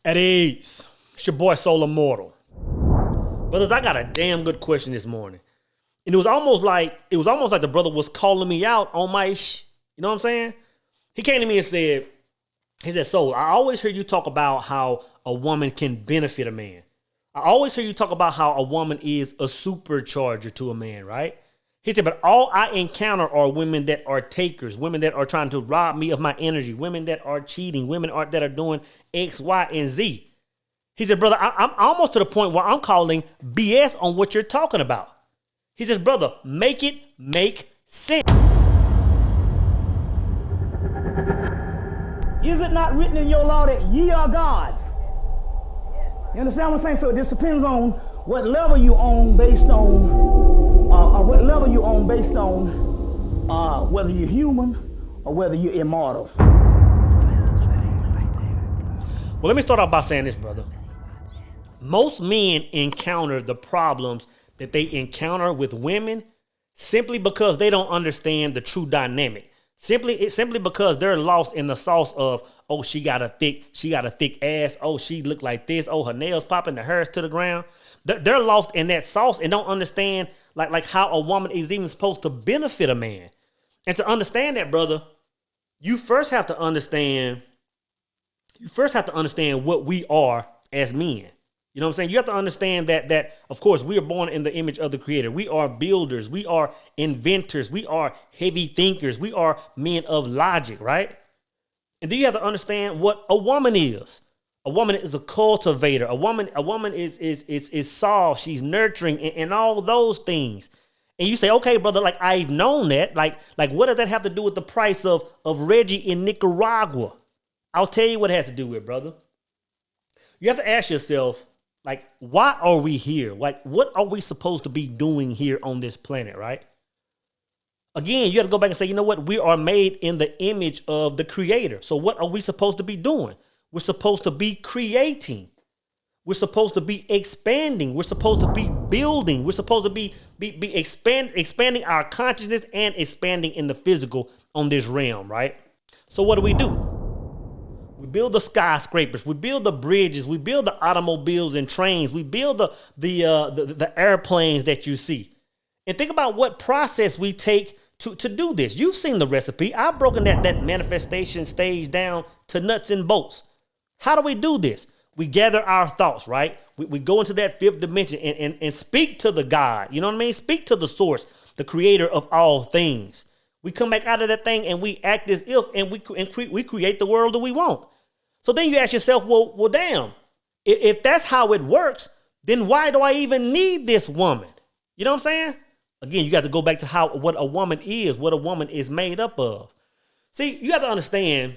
At ease. It's your boy Soul Immortal. Brothers, I got a damn good question this morning. And it was almost like the brother was calling me out on my you know what I'm saying? He came to me and said, Soul, I always hear you talk about how a woman can benefit a man. I always hear you talk about how a woman is a supercharger to a man, right? He said, but all I encounter are women that are takers, women that are trying to rob me of my energy, women that are cheating, that are doing X, Y, and Z. He said, brother, I'm almost to the point where I'm calling BS on what you're talking about. He says, brother, make it make sense. Is it not written in your law that ye are gods? You understand what I'm saying? So it just depends on what level you own based on whether you're human or whether you're immortal. Well, let me start off by saying this, brother. Most men encounter the problems that they encounter with women simply because they don't understand the true dynamic. Simply because they're lost in the sauce of, oh, she got a thick ass. Oh, she look like this. Oh, her nails popping, the hairs to the ground. They're lost in that sauce and don't understand like how a woman is even supposed to benefit a man. And to understand that, brother, you first have to understand what we are as men. You know what I'm saying? You have to understand that of course we are born in the image of the Creator. We are builders, we are inventors, we are heavy thinkers, we are men of logic, right? And then you have to understand what a woman is. A woman is a cultivator. A woman is soft, she's nurturing and all those things. And you say, okay, brother, like I've known that. Like what does that have to do with the price of Reggie in Nicaragua? I'll tell you what it has to do with, brother. You have to ask yourself, like, why are we here? Like, what are we supposed to be doing here on this planet, right? Again, you have to go back and say, you know what? We are made in the image of the Creator. So what are we supposed to be doing? We're supposed to be creating. We're supposed to be expanding. We're supposed to be building. We're supposed to be expanding our consciousness and expanding in the physical on this realm, right? So what do? We build the skyscrapers, we build the bridges, we build the automobiles and trains, we build the airplanes that you see. And think about what process we take to do this. You've seen the recipe. I've broken that manifestation stage down to nuts and bolts. How do we do this? We gather our thoughts, right? We go into that fifth dimension and speak to the God. You know what I mean? Speak to the source, the creator of all things. We come back out of that thing and we act as if, and we create the world that we want. So then you ask yourself, well, damn, if that's how it works, then why do I even need this woman? You know what I'm saying? Again, you got to go back to what a woman is made up of. See, you have to understand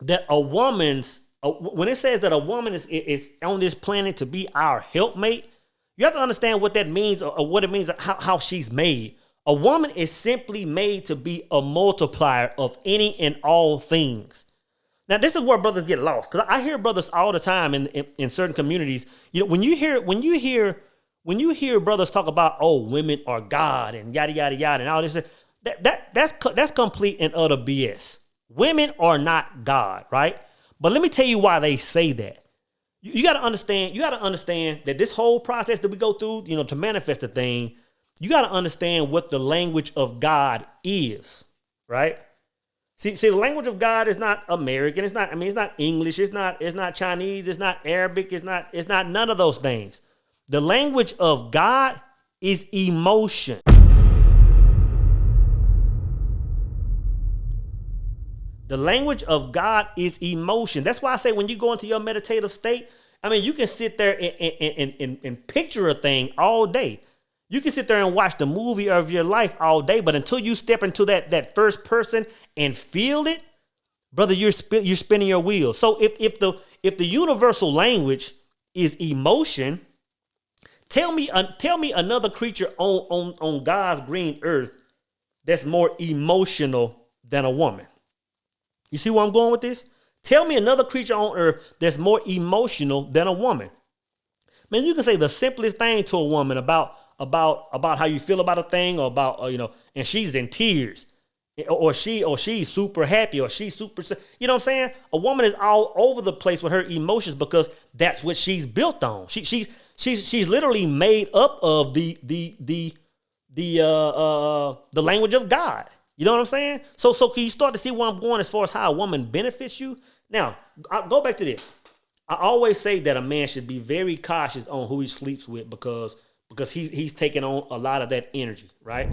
that when it says that a woman is on this planet to be our helpmate, you have to understand what that means or what it means, how she's made. A woman is simply made to be a multiplier of any and all things. Now, this is where brothers get lost, because I hear brothers all the time in certain communities. You know, when you hear brothers talk about, oh, women are God and yada yada yada and all this, that's complete and utter BS. Women are not God, right? But let me tell you why they say that. You got to understand. You got to understand that this whole process that we go through, you know, to manifest the thing, you got to understand what the language of God is, right? See, the language of God is not American. It's not English. It's not Chinese. It's not Arabic. It's not none of those things. The language of God is emotion. The language of God is emotion. That's why I say when you go into your meditative state, I mean, you can sit there and picture a thing all day. You can sit there and watch the movie of your life all day, but until you step into that first person and feel it, brother, you're spinning your wheels. So if the universal language is emotion, tell me another creature on God's green earth that's more emotional than a woman. You see where I'm going with this? Tell me another creature on earth that's more emotional than a woman. Man, you can say the simplest thing to a woman about how you feel about a thing or about, and she's in tears. or she's super happy, or she's super, you know what I'm saying? A woman is all over the place with her emotions because that's what she's built on. She's literally made up of the language of God. You know what I'm saying? So can you start to see where I'm going as far as how a woman benefits you? Now, I'll go back to this. I always say that a man should be very cautious on who he sleeps with because he's taking on a lot of that energy, right?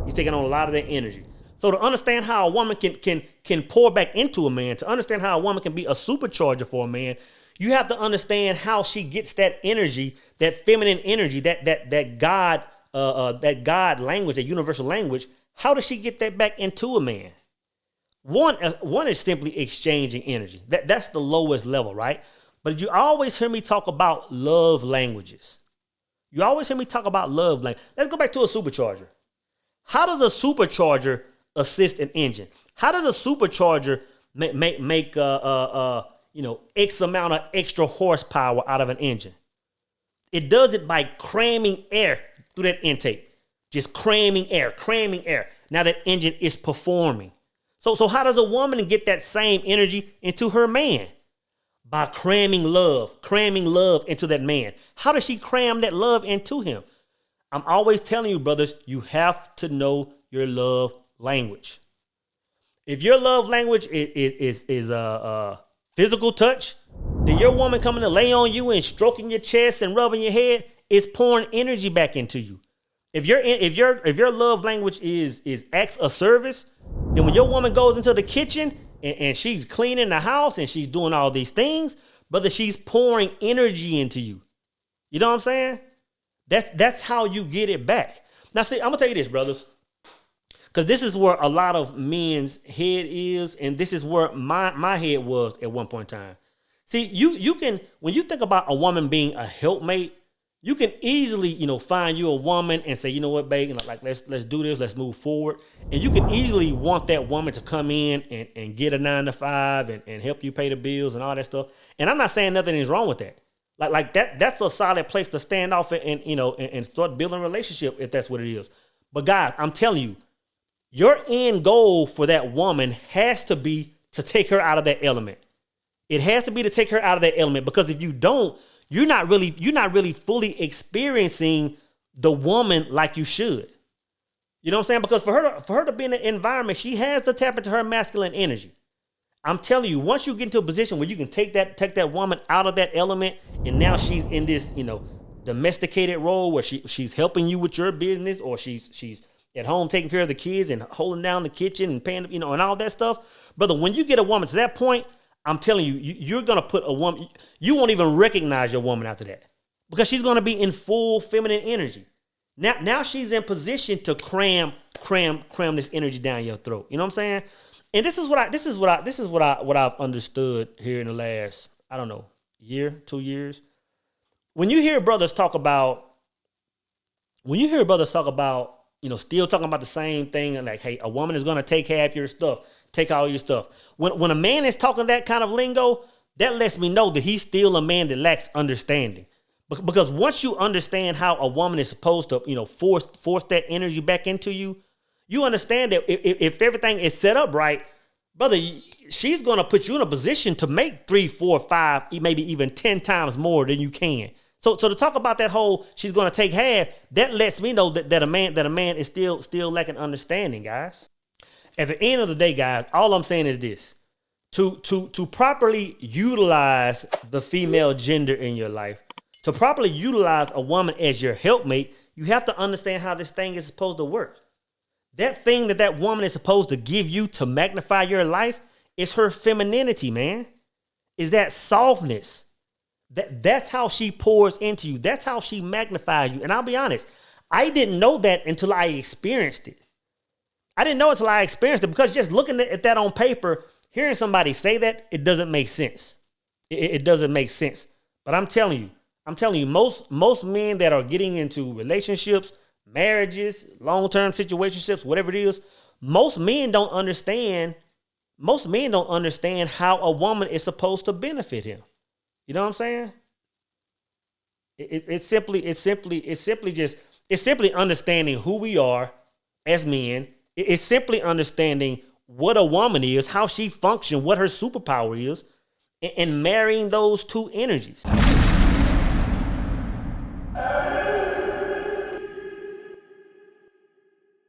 He's taking on a lot of that energy. So to understand how a woman can pour back into a man, to understand how a woman can be a supercharger for a man, you have to understand how she gets that energy, that feminine energy, that God language, that universal language. How does she get that back into a man? One is simply exchanging energy. That's the lowest level, right? But you always hear me talk about love languages. You always hear me talk about love language. Let's go back to a supercharger. How does a supercharger assist an engine? How does a supercharger make X amount of extra horsepower out of an engine? It does it by cramming air through that intake. Just cramming air. Now that engine is performing. So how does a woman get that same energy into her man? By cramming love into that man. How does she cram that love into him? I'm always telling you, brothers, you have to know your love language. If your love language is physical touch, then your woman coming to lay on you and stroking your chest and rubbing your head is pouring energy back into you. If your love language is acts of service, then when your woman goes into the kitchen and she's cleaning the house and she's doing all these things, brother, she's pouring energy into you. You know what I'm saying? That's how you get it back. Now, see, I'm gonna tell you this, brothers, because this is where a lot of men's head is, and this is where my head was at one point in time. See, you can, when you think about a woman being a helpmate, you can easily, find you a woman and say, you know what, babe, like let's do this, let's move forward. And you can easily want that woman to come in and get a 9-to-5 and help you pay the bills and all that stuff. And I'm not saying nothing is wrong with that. Like that's a solid place to stand off and start building a relationship if that's what it is. But guys, I'm telling you, your end goal for that woman has to be to take her out of that element. It has to be to take her out of that element, because if you don't, you're not really fully experiencing the woman like you should. You know what I'm saying? Because for her to be in an environment, she has to tap into her masculine energy. I'm telling you, once you get into a position where you can take that woman out of that element, and now she's in this, domesticated role where she's helping you with your business, or she's at home taking care of the kids and holding down the kitchen and paying, and all that stuff. Brother, when you get a woman to that point, I'm telling you, you're going to put a woman, you won't even recognize your woman after that, because she's going to be in full feminine energy. Now she's in position to cram this energy down your throat. You know what I'm saying? And this is what I've understood here in the last, I don't know, year, 2 years. When you hear brothers talk about, still talking about the same thing, like, hey, a woman is going to take half your stuff, take all your stuff. When a man is talking that kind of lingo, that lets me know that he's still a man that lacks understanding. Because once you understand how a woman is supposed to, force that energy back into you, you understand that if everything is set up right, brother, she's going to put you in a position to make 3, 4, 5, maybe even 10 times more than you can. So to talk about that whole, she's going to take half, that lets me know that a man is still lacking understanding, guys. At the end of the day, guys, all I'm saying is this: to properly utilize the female gender in your life, to properly utilize a woman as your helpmate, you have to understand how this thing is supposed to work. That thing that woman is supposed to give you to magnify your life is her femininity, man. Is that softness. That's how she pours into you. That's how she magnifies you. And I'll be honest, I didn't know that until I experienced it. I didn't know it until I experienced it, because just looking at that on paper, hearing somebody say that, it doesn't make sense. It doesn't make sense. But I'm telling you, most men that are getting into relationships, marriages, long-term situationships, whatever it is, most men don't understand how a woman is supposed to benefit him. You know what I'm saying? It's simply understanding who we are as men It's simply understanding what a woman is, how she functions, what her superpower is, and marrying those two energies.